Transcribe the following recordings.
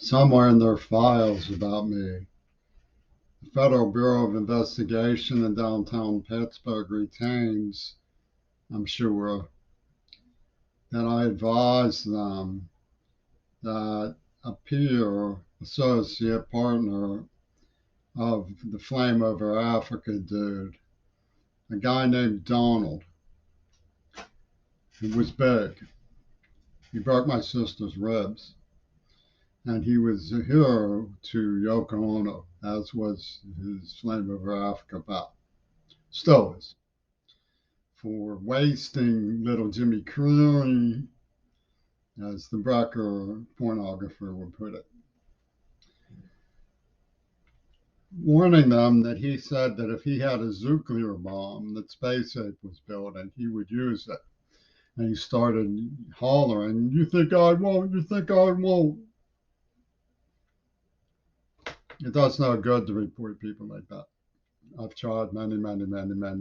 somewhere in their files about me. The Federal Bureau of Investigation in downtown Pittsburgh retains, I'm sure, that I advised them that a peer, associate partner of the Flame Over Africa dude, a guy named Donald, who was big. He broke my sister's ribs. And he was a hero to Yoko Ono, as was his Flame Over Africa pal. Still is. For wasting little Jimmy Creary, as the Brucker pornographer would put it. Warning them that he said that if he had a nuclear bomb that SpaceX was building, he would use it. And he started hollering, "You think I won't? You think I won't?" It does no good to report people like that. I've tried many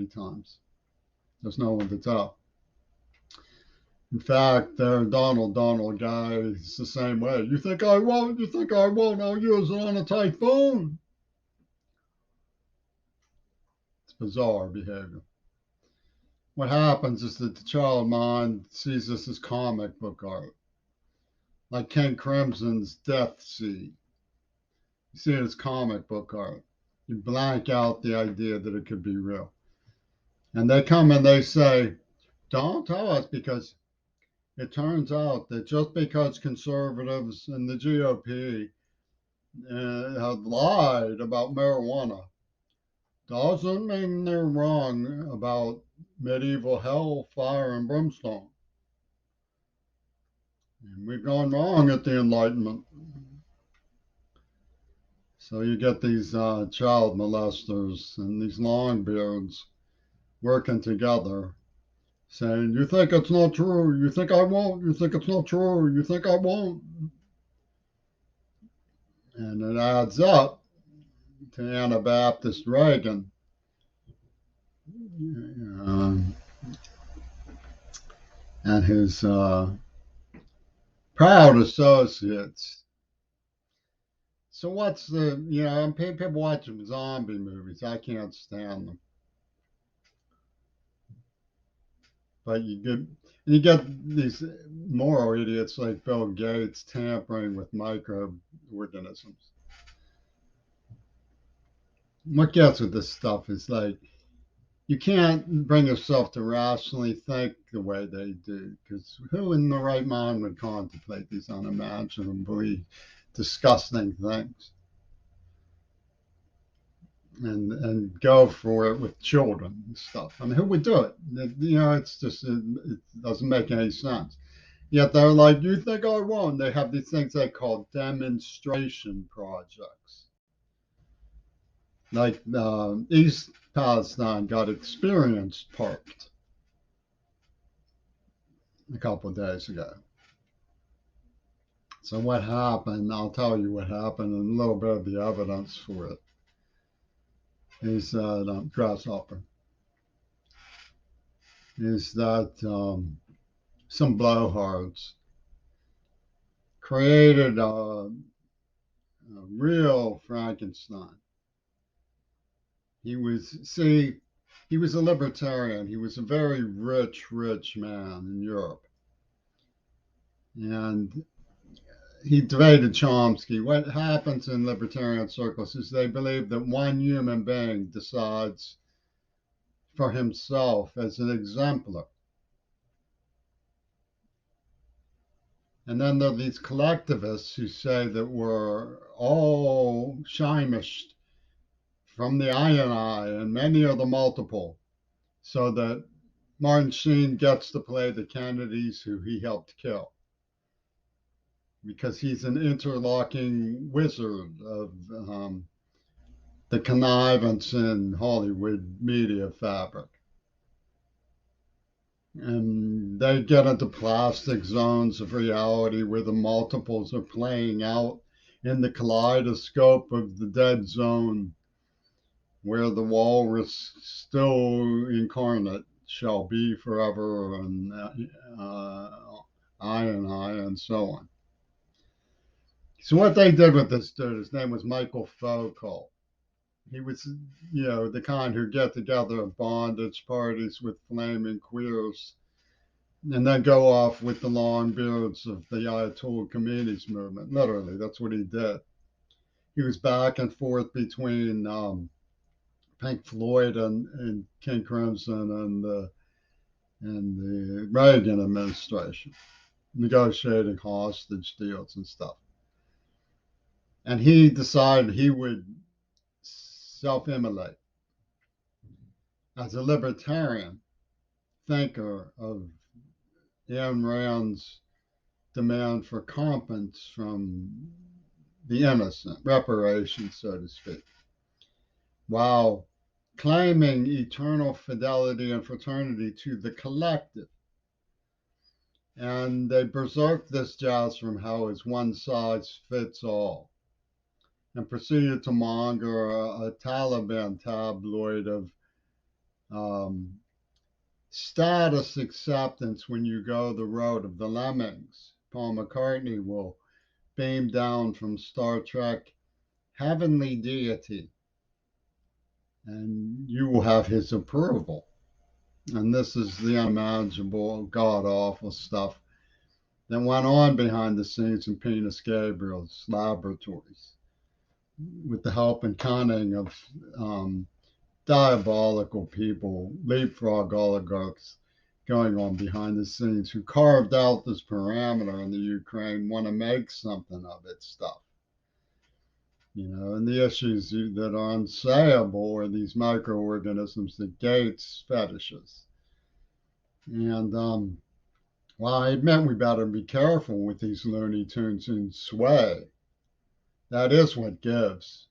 times. There's no one to tell. In fact, their Donald guy is the same way. You think I won't? You think I won't? I'll use it on a typhoon. It's bizarre behavior. What happens is that the child mind sees this as comic book art, like Ken Crimson's Death Sea. You see it as comic book art. You blank out the idea that it could be real. And they come and they say, don't tell us, because it turns out that just because conservatives and the GOP have lied about marijuana doesn't mean they're wrong about medieval hell, fire, and brimstone. And we've gone wrong at the Enlightenment. So you get these child molesters and these longbeards working together saying, you think it's not true, you think I won't, you think it's not true, you think I won't. And it adds up to Anabaptist Reagan. And his proud associates. So what's the, people watch zombie movies. I can't stand them. But you get these moral idiots like Bill Gates tampering with microorganisms. What gets with this stuff is like, you can't bring yourself to rationally think the way they do, because who in the right mind would contemplate these unimaginably disgusting things and go for it with children and stuff? I mean, who would do it? It's just, it doesn't make any sense. Yet they're like, you think I won't? They have these things they call demonstration projects. Like East Palestine got experience parked a couple of days ago. So what happened, I'll tell you what happened and a little bit of the evidence for it. Is that grasshopper. Is that some blowhards created a real Frankenstein. He was a libertarian. He was a very rich man in Europe. And he debated Chomsky. What happens in libertarian circles is they believe that one human being decides for himself as an exemplar. And then there are these collectivists who say that we're all shimished from the I and I, and many are the multiple, so that Martin Sheen gets to play the Kennedys who he helped kill, because he's an interlocking wizard of the connivance in Hollywood media fabric. And they get into plastic zones of reality where the multiples are playing out in the kaleidoscope of the dead zone, where the walrus still incarnate shall be forever, and I and so on. So what they did with this dude, his name was Michael Foucault. He was, the kind who get together at bondage parties with flaming queers and then go off with the long beards of the Ayatollah Khomeini's movement. Literally, that's what he did. He was back and forth between Pink Floyd and King Crimson and the Reagan administration, negotiating hostage deals and stuff. And he decided he would self-immolate as a libertarian thinker of Ayn Rand's demand for compensation from the innocent, reparations, so to speak, while claiming eternal fidelity and fraternity to the collective. And they berserked this jazz from how it's one size fits all and proceeded to monger a Taliban tabloid of um, status acceptance when you go the road of the lemmings. Paul McCartney will beam down from Star Trek heavenly deity, and you will have his approval. And this is the unimaginable, god awful stuff that went on behind the scenes in Penis Gabriel's laboratories with the help and cunning of diabolical people, leapfrog oligarchs going on behind the scenes who carved out this parameter in the Ukraine, want to make something of its stuff. And the issues that are unsayable are these microorganisms that Gates fetishes. And well, I admit we better be careful with these Looney Tunes and sway. That is what gives.